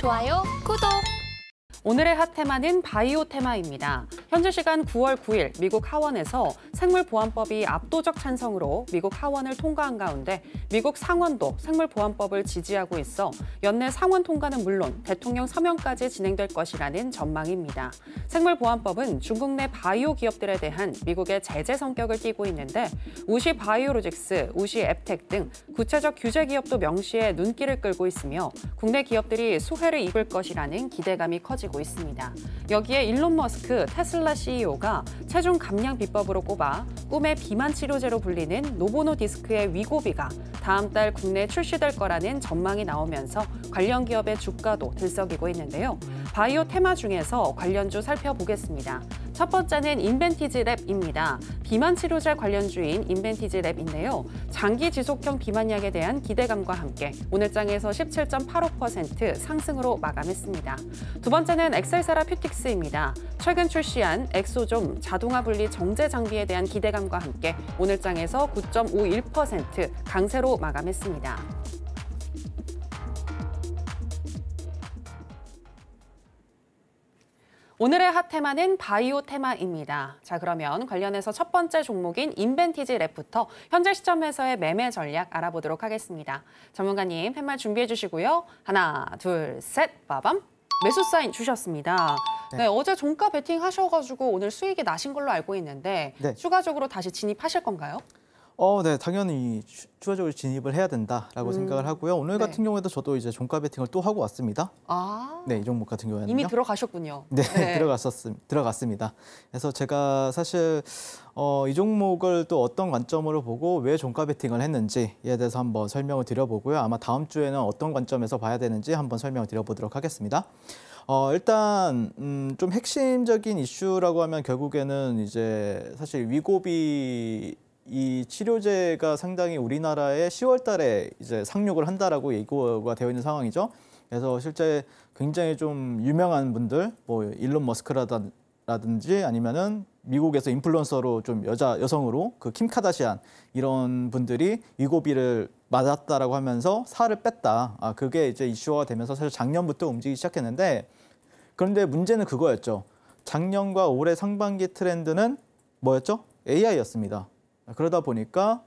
좋아요, 구독! 오늘의 핫테마는 바이오 테마입니다. 현지 시간 9월 9일 미국 하원에서 생물보안법이 압도적 찬성으로 미국 하원을 통과한 가운데 미국 상원도 생물보안법을 지지하고 있어 연내 상원 통과는 물론 대통령 서명까지 진행될 것이라는 전망입니다. 생물보안법은 중국 내 바이오 기업들에 대한 미국의 제재 성격을 띠고 있는데 우시 바이오로직스, 우시 앱텍 등 구체적 규제 기업도 명시해 눈길을 끌고 있으며 국내 기업들이 수혜를 입을 것이라는 기대감이 커지고 있습니다. 여기에 일론 머스크 테슬라 CEO가 체중 감량 비법으로 꼽아 꿈의 비만 치료제로 불리는 노보노디스크의 위고비가 다음 달 국내에 출시될 거라는 전망이 나오면서 관련 기업의 주가도 들썩이고 있는데요. 바이오 테마 중에서 관련주 살펴보겠습니다. 첫 번째는 인벤티지 랩입니다. 비만 치료제 관련주인 인벤티지 랩인데요. 장기 지속형 비만약에 대한 기대감과 함께 오늘 장에서 17.85% 상승으로 마감했습니다. 두 번째는 엑셀세라퓨틱스입니다. 최근 출시한 엑소좀 자동화 분리 정제 장비에 대한 기대감과 함께 오늘 장에서 9.51% 강세로 마감했습니다. 오늘의 핫테마는 바이오 테마입니다. 자, 그러면 관련해서 첫 번째 종목인 인벤티지 랩부터 현재 시점에서의 매매 전략 알아보도록 하겠습니다. 전문가님 팻말 준비해 주시고요. 하나, 둘, 셋, 빠밤. 매수 사인 주셨습니다. 네, 어제 종가 베팅 하셔가지고 오늘 수익이 나신 걸로 알고 있는데 추가적으로 다시 진입하실 건가요? 네, 당연히 추가적으로 진입을 해야 된다라고 생각을 하고요. 오늘 같은 경우에도 저도 이제 종가 베팅을 또 하고 왔습니다. 네, 이 종목 같은 경우에는요. 이미 들어가셨군요. 네, 들어갔습니다. 그래서 제가 사실 이 종목을 또 어떤 관점으로 보고 왜 종가 베팅을 했는지에 대해서 한번 설명을 드려보고요. 아마 다음 주에는 어떤 관점에서 봐야 되는지 한번 설명을 드려보도록 하겠습니다. 일단 좀 핵심적인 이슈라고 하면 결국에는 이제 사실 위고비 이 치료제가 상당히 우리나라에 10월 달에 이제 상륙을 한다라고 예고가 되어 있는 상황이죠. 그래서 실제 굉장히 좀 유명한 분들, 뭐 일론 머스크라든지 아니면은 미국에서 인플루언서로 좀 여성으로 그 킴 카다시안 이런 분들이 위고비를 맞았다라고 하면서 살을 뺐다. 그게 이제 이슈화가 되면서 사실 작년부터 움직이기 시작했는데 그런데 문제는 그거였죠. 작년과 올해 상반기 트렌드는 뭐였죠? AI였습니다. 그러다 보니까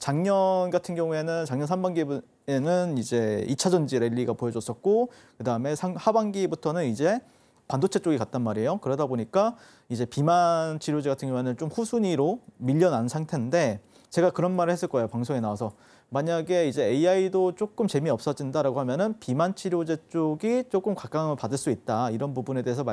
작년 같은 경우에는 작년 상반기에는 이제 2차 전지 랠리가 보여줬었고 그다음에 하반기부터는 이제 반도체 쪽이 갔단 말이에요. 그러다 보니까 이제 비만 치료제 같은 경우에는 좀 후순위로 밀려난 상태인데 제가 그런 말을 했을 거예요. 방송에 나와서. 만약에 이제 AI도 조금 재미없어진다라고 하면은 비만 치료제 쪽이 조금 각광을 받을 수 있다. 이런 부분에 대해서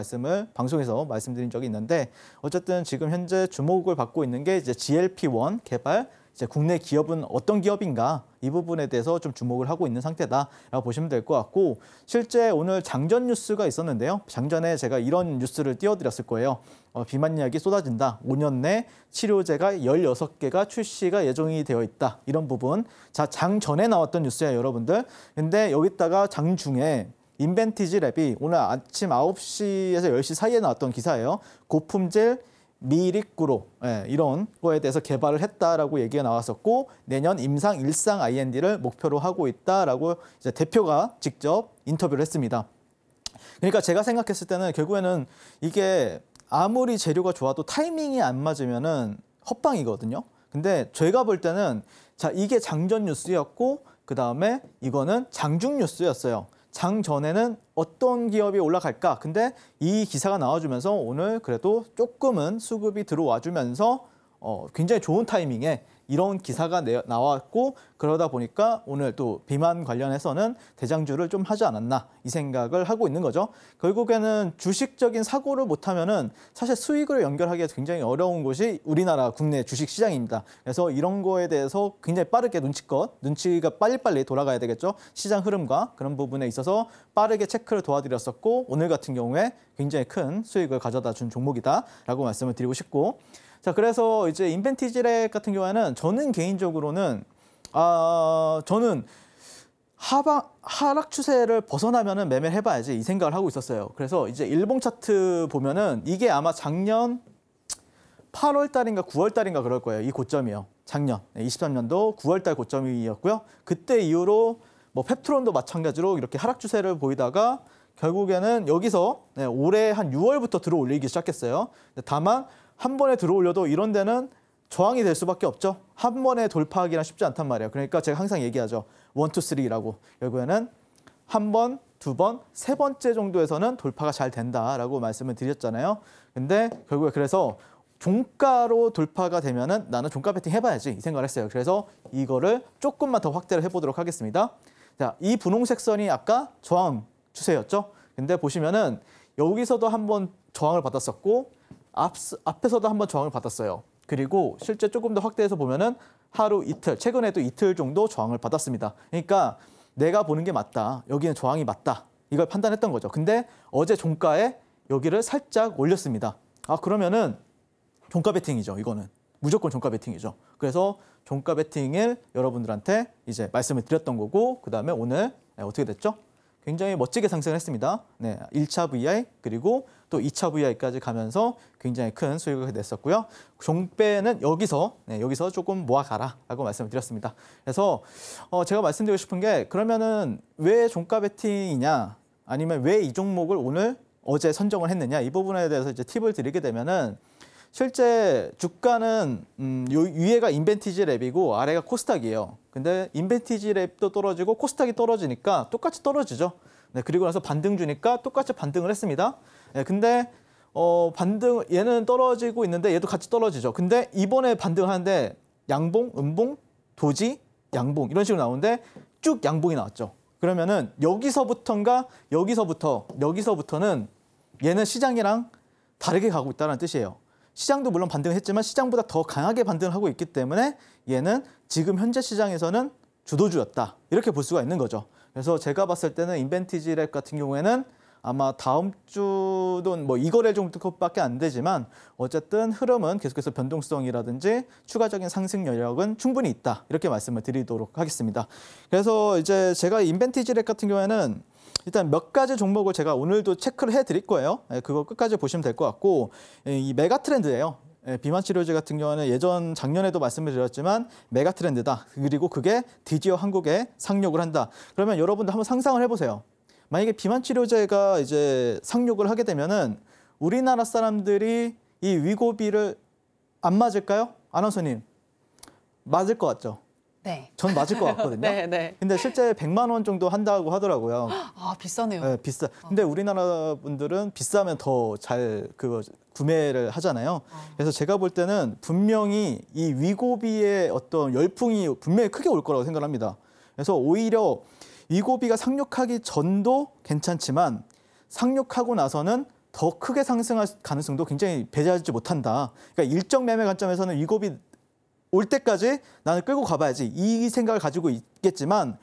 방송에서 말씀드린 적이 있는데 어쨌든 지금 현재 주목을 받고 있는 게 이제 GLP-1 개발, 이제 국내 기업은 어떤 기업인가 이 부분에 대해서 좀 주목을 하고 있는 상태다라고 보시면 될 것 같고 실제 오늘 장전 뉴스가 있었는데요. 장전에 제가 이런 뉴스를 띄워드렸을 거예요. 비만약이 쏟아진다. 5년 내 치료제가 16개가 출시가 예정이 되어 있다. 이런 부분. 자, 장전에 나왔던 뉴스예요, 여러분들. 근데 여기다가 장중에 인벤티지 랩이 오늘 아침 9시에서 10시 사이에 나왔던 기사예요. 고품질 미리꾸로 이런 거에 대해서 개발을 했다라고 얘기가 나왔었고 내년 임상 일상 IND를 목표로 하고 있다라고 이제 대표가 직접 인터뷰를 했습니다. 그러니까 제가 생각했을 때는 결국에는 이게 아무리 재료가 좋아도 타이밍이 안 맞으면은 헛방이거든요. 근데 제가 볼 때는 자 이게 장전 뉴스였고 그 다음에 이거는 장중 뉴스였어요. 장 전에는 어떤 기업이 올라갈까? 근데 이 기사가 나와주면서 오늘 그래도 조금은 수급이 들어와주면서 굉장히 좋은 타이밍에 이런 기사가 나왔고 그러다 보니까 오늘 또 비만 관련해서는 대장주를 좀 하지 않았나 이 생각을 하고 있는 거죠. 결국에는 주식적인 사고를 못하면은 사실 수익을 연결하기가 굉장히 어려운 곳이 우리나라 국내 주식 시장입니다. 그래서 이런 거에 대해서 굉장히 빠르게 눈치가 빨리빨리 돌아가야 되겠죠. 시장 흐름과 그런 부분에 있어서 빠르게 체크를 도와드렸었고 오늘 같은 경우에 굉장히 큰 수익을 가져다 준 종목이다라고 말씀을 드리고 싶고 자, 그래서 이제 인벤티지 랩 같은 경우에는 저는 개인적으로는 저는 하락 추세를 벗어나면은 매매를 해봐야지 이 생각을 하고 있었어요. 그래서 이제 일봉 차트 보면은 이게 아마 작년 8월 달인가 9월 달인가 그럴 거예요. 이 고점이요. 작년 23년도 9월 달 고점이었고요. 그때 이후로 뭐 펩트론도 마찬가지로 이렇게 하락 추세를 보이다가 결국에는 여기서 올해 한 6월부터 들어올리기 시작했어요. 다만 한 번에 들어올려도 이런 데는 저항이 될 수밖에 없죠. 한 번에 돌파하기는 쉽지 않단 말이에요. 그러니까 제가 항상 얘기하죠. 1, 2, 3라고. 결국에는 한 번, 두 번, 세 번째 정도에서는 돌파가 잘 된다라고 말씀을 드렸잖아요. 근데 결국에 그래서 종가로 돌파가 되면은 나는 종가 베팅 해봐야지 이 생각을 했어요. 그래서 이거를 조금만 더 확대를 해보도록 하겠습니다. 자, 이 분홍색 선이 아까 저항 추세였죠. 근데 보시면은 여기서도 한번 저항을 받았었고 앞에서도 한번 저항을 받았어요. 그리고 실제 조금 더 확대해서 보면은 하루 이틀, 최근에도 이틀 정도 저항을 받았습니다. 그러니까 내가 보는 게 맞다. 여기는 저항이 맞다. 이걸 판단했던 거죠. 근데 어제 종가에 여기를 살짝 올렸습니다. 아, 그러면은 종가 베팅이죠. 이거는 무조건 종가 베팅이죠. 그래서 종가 베팅을 여러분들한테 이제 말씀을 드렸던 거고, 그다음에 오늘 어떻게 됐죠? 굉장히 멋지게 상승을 했습니다. 네, 1차 VI 그리고 또 2차 VI까지 가면서 굉장히 큰 수익을 냈었고요. 종배는 여기서 조금 모아가라라고 말씀을 드렸습니다. 그래서 제가 말씀드리고 싶은 게 그러면은 왜 종가 베팅이냐, 아니면 왜 이 종목을 어제 선정을 했느냐, 이 부분에 대해서 이제 팁을 드리게 되면은 실제 주가는 위에가 인벤티지 랩이고 아래가 코스닥이에요. 근데 인벤티지 랩도 떨어지고 코스닥이 떨어지니까 똑같이 떨어지죠. 네, 그리고 나서 반등 주니까 똑같이 반등을 했습니다. 네, 근데 얘는 떨어지고 있는데 얘도 같이 떨어지죠. 근데 이번에 반등하는데 양봉, 음봉, 도지, 양봉 이런 식으로 나오는데 쭉 양봉이 나왔죠. 그러면은 여기서부터는 얘는 시장이랑 다르게 가고 있다는 뜻이에요. 시장도 물론 반등을 했지만 시장보다 더 강하게 반등을 하고 있기 때문에 얘는 지금 현재 시장에서는 주도주였다. 이렇게 볼 수가 있는 거죠. 그래서 제가 봤을 때는 인벤티지 랩 같은 경우에는 아마 다음 주도 뭐 2거래 정도밖에 안 되지만 어쨌든 흐름은 계속해서 변동성이라든지 추가적인 상승 여력은 충분히 있다. 이렇게 말씀을 드리도록 하겠습니다. 그래서 이제 제가 인벤티지 랩 같은 경우에는 일단 몇 가지 종목을 제가 오늘도 체크를 해드릴 거예요. 그거 끝까지 보시면 될 것 같고, 이 메가 트렌드예요. 비만 치료제 같은 경우는 작년에도 말씀을 드렸지만 메가 트렌드다. 그리고 그게 드디어 한국에 상륙을 한다. 그러면 여러분들 한번 상상을 해보세요. 만약에 비만 치료제가 이제 상륙을 하게 되면은 우리나라 사람들이 이 위고비를 안 맞을까요? 아나운서님, 맞을 것 같죠? 네. 전 맞을 것 같거든요. 네. 근데 실제 100만 원 정도 한다고 하더라고요. 아, 비싸네요. 네, 비싸. 근데 우리나라 분들은 비싸면 더 잘 구매를 하잖아요. 그래서 제가 볼 때는 분명히 이 위고비의 어떤 열풍이 분명히 크게 올 거라고 생각합니다. 그래서 오히려 위고비가 상륙하기 전도 괜찮지만 상륙하고 나서는 더 크게 상승할 가능성도 굉장히 배제하지 못한다. 그러니까 일정 매매 관점에서는 위고비 올 때까지 나는 끌고 가봐야지 이 생각을 가지고 있겠지만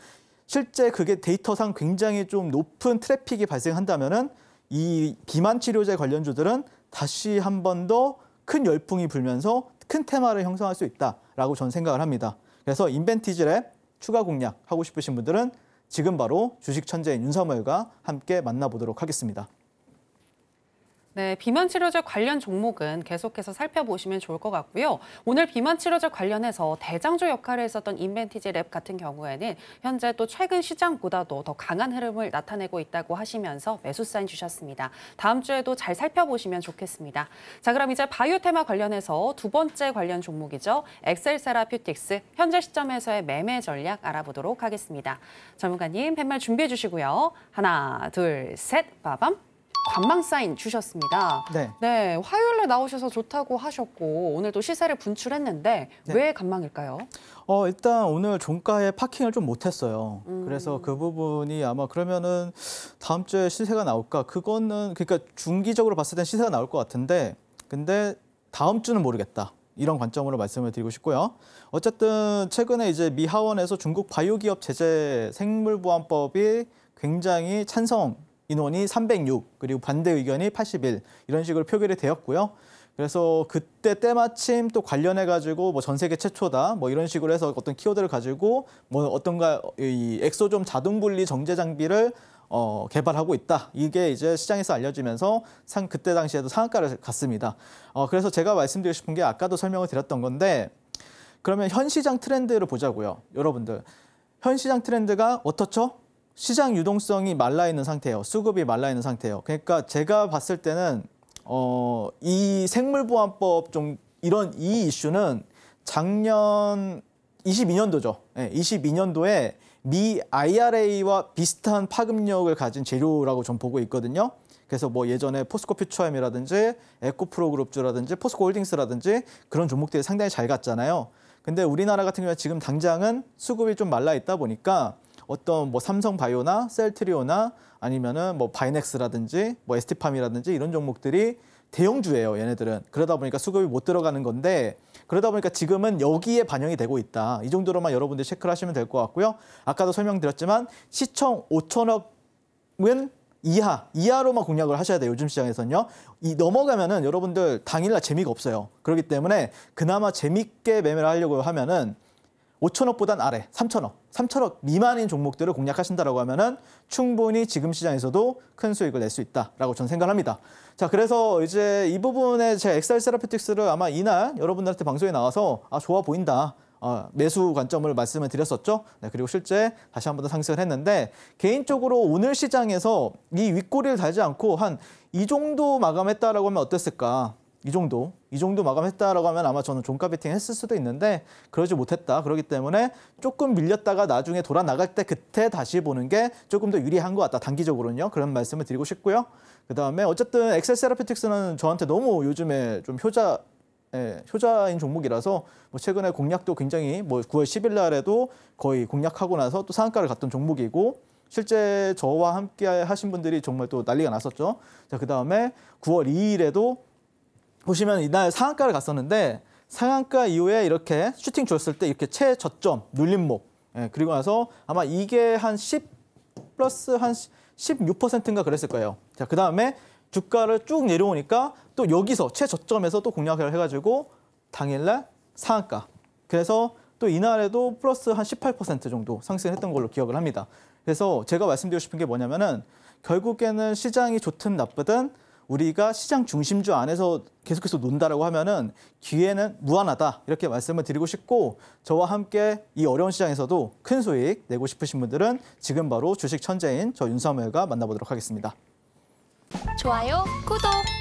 실제 그게 데이터상 굉장히 좀 높은 트래픽이 발생한다면은 이 비만 치료제 관련주들은 다시 한 번 더 큰 열풍이 불면서 큰 테마를 형성할 수 있다라고 저는 생각을 합니다. 그래서 인벤티지 랩 추가 공략 하고 싶으신 분들은 지금 바로 주식 천재인 윤석열과 함께 만나보도록 하겠습니다. 네, 비만 치료제 관련 종목은 계속해서 살펴보시면 좋을 것 같고요. 오늘 비만 치료제 관련해서 대장주 역할을 했었던 인벤티지 랩 같은 경우에는 현재 또 최근 시장보다도 더 강한 흐름을 나타내고 있다고 하시면서 매수 사인 주셨습니다. 다음 주에도 잘 살펴보시면 좋겠습니다. 자, 그럼 이제 바이오 테마 관련해서 두 번째 관련 종목이죠. 엑셀세라퓨틱스 현재 시점에서의 매매 전략 알아보도록 하겠습니다. 전문가님 팻말 준비해 주시고요. 하나, 둘, 셋, 빠밤. 관망 사인 주셨습니다. 네, 화요일에 나오셔서 좋다고 하셨고 오늘도 시세를 분출했는데 네. 왜 관망일까요? 일단 오늘 종가에 파킹을 좀 못했어요. 그래서 그 부분이 아마 그러면은 다음 주에 시세가 나올까? 그러니까 중기적으로 봤을 땐 시세가 나올 것 같은데, 근데 다음 주는 모르겠다. 이런 관점으로 말씀을 드리고 싶고요. 어쨌든 최근에 이제 미 하원에서 중국 바이오 기업 제재 생물보안법이 굉장히 찬성 인원이 306, 그리고 반대 의견이 81 이런 식으로 표결이 되었고요. 그래서 그때 때마침 또 관련해가지고 뭐 전 세계 최초다 뭐 이런 식으로 해서 어떤 키워드를 가지고 뭐 어떤가 이 엑소좀 자동 분리 정제 장비를 개발하고 있다. 이게 이제 시장에서 알려지면서 그때 당시에도 상한가를 갔습니다. 그래서 제가 말씀드리고 싶은 게 아까도 설명을 드렸던 건데, 그러면 현 시장 트렌드를 보자고요. 여러분들 현 시장 트렌드가 어떻죠? 시장 유동성이 말라있는 상태예요. 수급이 말라있는 상태예요. 그러니까 제가 봤을 때는 이 생물보안법 좀 이런 이 이슈는 작년 22년도죠. 네, 22년도에 미 IRA와 비슷한 파급력을 가진 재료라고 좀 보고 있거든요. 그래서 뭐 예전에 포스코 퓨처엠이라든지 에코프로그룹주라든지 포스코 홀딩스라든지 그런 종목들이 상당히 잘 갔잖아요. 근데 우리나라 같은 경우에 지금 당장은 수급이 좀 말라 있다 보니까 어떤 뭐 삼성바이오나 셀트리오나 아니면은 뭐 바이넥스라든지 뭐 ST팜이라든지 이런 종목들이 대형주예요, 얘네들은. 그러다 보니까 수급이 못 들어가는 건데 그러다 보니까 지금은 여기에 반영이 되고 있다. 이 정도로만 여러분들 체크를 하시면 될 것 같고요. 아까도 설명드렸지만 시총 5천억은 이하로만 공략을 하셔야 돼요. 요즘 시장에서는요. 이 넘어가면은 여러분들 당일날 재미가 없어요. 그렇기 때문에 그나마 재밌게 매매를 하려고 하면은 5천억보단 아래, 3천억 미만인 종목들을 공략하신다라고 하면은 충분히 지금 시장에서도 큰 수익을 낼 수 있다라고 저는 생각합니다. 자, 그래서 이제 이 부분에 제 엑셀 세라피틱스를 아마 이날 여러분들한테 방송에 나와서 좋아 보인다. 매수 관점을 말씀을 드렸었죠. 네, 그리고 실제 다시 한 번 더 상승을 했는데 개인적으로 오늘 시장에서 이 윗꼬리를 달지 않고 한 이 정도 마감했다라고 하면 어땠을까? 이 정도 마감했다라고 하면 아마 저는 종가 베팅 했을 수도 있는데 그러지 못했다. 그렇기 때문에 조금 밀렸다가 나중에 돌아 나갈 때 그때 다시 보는 게 조금 더 유리한 것 같다. 단기적으로는요. 그런 말씀을 드리고 싶고요. 그다음에 어쨌든 엑셀 세라피틱스는 저한테 너무 요즘에 좀 효자인 종목이라서 뭐 최근에 공략도 굉장히 뭐 9월 10일 날에도 거의 공략하고 나서 또 상한가를 갔던 종목이고 실제 저와 함께 하신 분들이 정말 또 난리가 났었죠. 자, 그다음에 9월 2일에도 보시면 이날 상한가를 갔었는데 상한가 이후에 이렇게 슈팅 줬을 때 이렇게 최저점 눌림목 그리고 나서 아마 이게 한 10 플러스 한 16%인가 그랬을 거예요. 자, 그다음에 주가를 쭉 내려오니까 또 여기서 최저점에서 또 공략을 해가지고 당일날 상한가. 그래서 또 이날에도 플러스 한 18% 정도 상승했던 걸로 기억을 합니다. 그래서 제가 말씀드리고 싶은 게 뭐냐면은 결국에는 시장이 좋든 나쁘든 우리가 시장 중심주 안에서 계속해서 논다라고 하면은 기회는 무한하다 이렇게 말씀을 드리고 싶고 저와 함께 이 어려운 시장에서도 큰 수익 내고 싶으신 분들은 지금 바로 주식 천재인 저 윤사무엘과 만나보도록 하겠습니다. 좋아요, 구독!